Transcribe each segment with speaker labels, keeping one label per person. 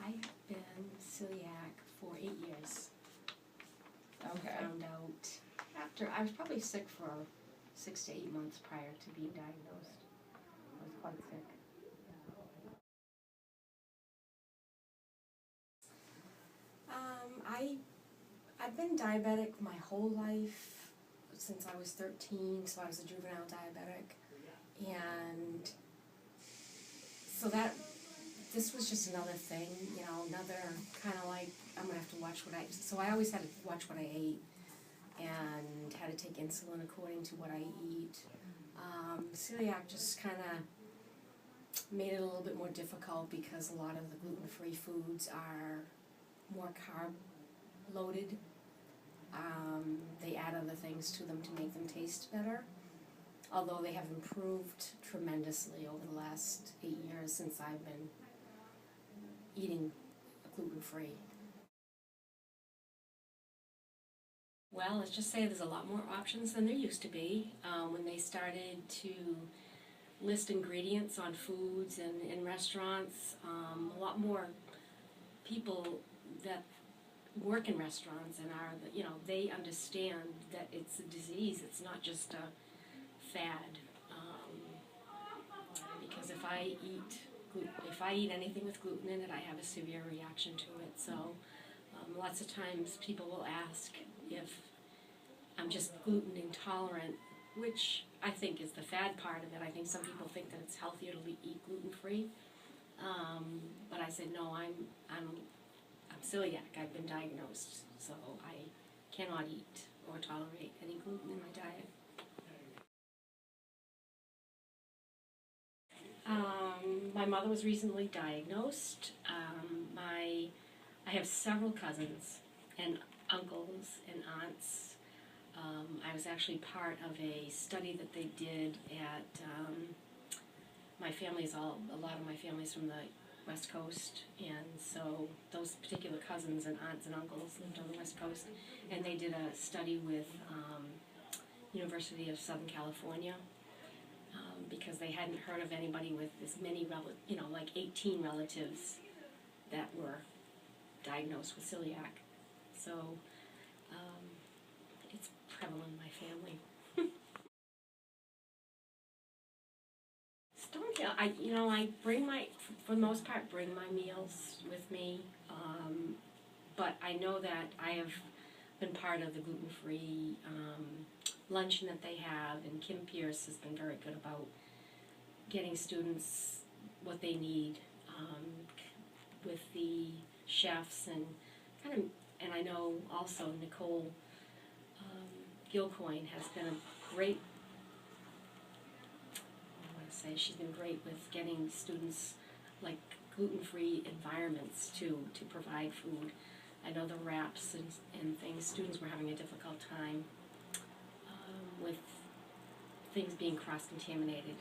Speaker 1: I have been celiac for 8 years.
Speaker 2: Okay.
Speaker 1: I found out after, I was probably sick for 6 to 8 months prior to being diagnosed. I was quite sick. I've been diabetic my whole life, since I was 13, so I was a juvenile diabetic. And so this was just another thing, another kind of like, I'm going to have to watch what so I always had to watch what I ate and had to take insulin according to what I eat. Celiac just kind of made it a little bit more difficult because a lot of the gluten-free foods are more carb-loaded. They add other things to them to make them taste better, although they have improved tremendously over the last 8 years since I've been eating gluten-free. Well, let's just say there's a lot more options than there used to be. When they started to list ingredients on foods and in restaurants, a lot more people that work in restaurants and they understand that it's a disease. It's not just a fad. Because if I eat anything with gluten in it, I have a severe reaction to it. So lots of times people will ask if I'm just gluten intolerant, which I think is the fad part of it. I think some people think that it's healthier to eat gluten-free. But I said, no, I'm celiac. I've been diagnosed, so I cannot eat or tolerate any gluten in my diet. My mother was recently diagnosed. I have several cousins and uncles and aunts. I was actually part of a study that they did at a lot of my family's from the West Coast, and so those particular cousins and aunts and uncles lived on the West Coast, and they did a study with University of Southern California, because they hadn't heard of anybody with as many, like 18 relatives that were diagnosed with celiac. So it's prevalent in my family. I bring for the most part, bring my meals with me, but I know that I have been part of the gluten-free luncheon that they have, and Kim Pierce has been very good about getting students what they need with the chefs, and I know also Nicole Gilcoyne has been a great, she's been great with getting students like gluten-free environments to provide food. I know the wraps and things, students were having a difficult time with things being cross-contaminated.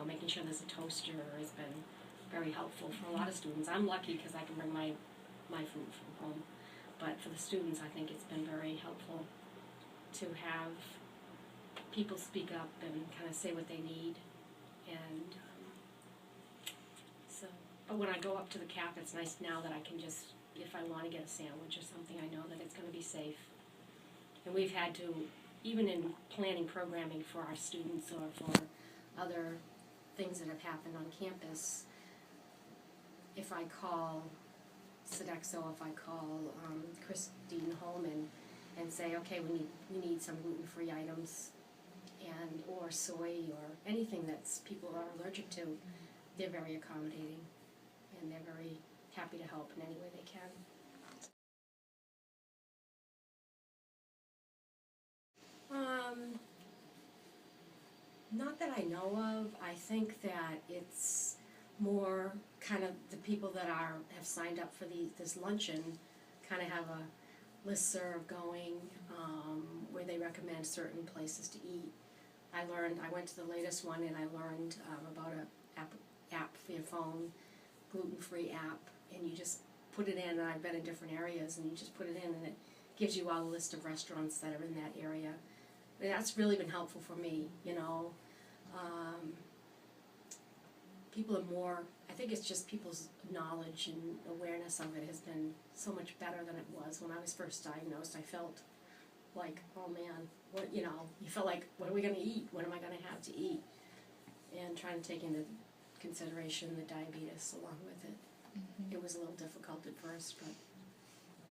Speaker 1: Making sure there's a toaster has been very helpful for a lot of students. I'm lucky because I can bring my food from home, but for the students I think it's been very helpful to have people speak up and kind of say what they need. And but when I go up to the CAP, it's nice now that I can just, if I want to get a sandwich or something, I know that it's going to be safe. And we've had to, even in planning programming for our students or for other things that have happened on campus, if I call Sodexo, if I call Christine Holman and say, okay, we need some gluten-free items, or soy or anything that's people are allergic to, they're very accommodating and they're very happy to help in any way they can. Not that I know of. I think that it's more kind of the people that have signed up for this luncheon kind of have a listserv going where they recommend certain places to eat. I went to the latest one and I learned about an app for your phone, gluten-free app, and you just put it in, and I've been in different areas, and you just put it in and it gives you all a list of restaurants that are in that area. And that's really been helpful for me, People are more, I think it's just people's knowledge and awareness of it has been so much better than it was when I was first diagnosed. I felt like, oh man, what, you felt like, what are we gonna eat? What am I gonna have to eat? And trying to take into consideration the diabetes along with it. It was a little difficult at first, but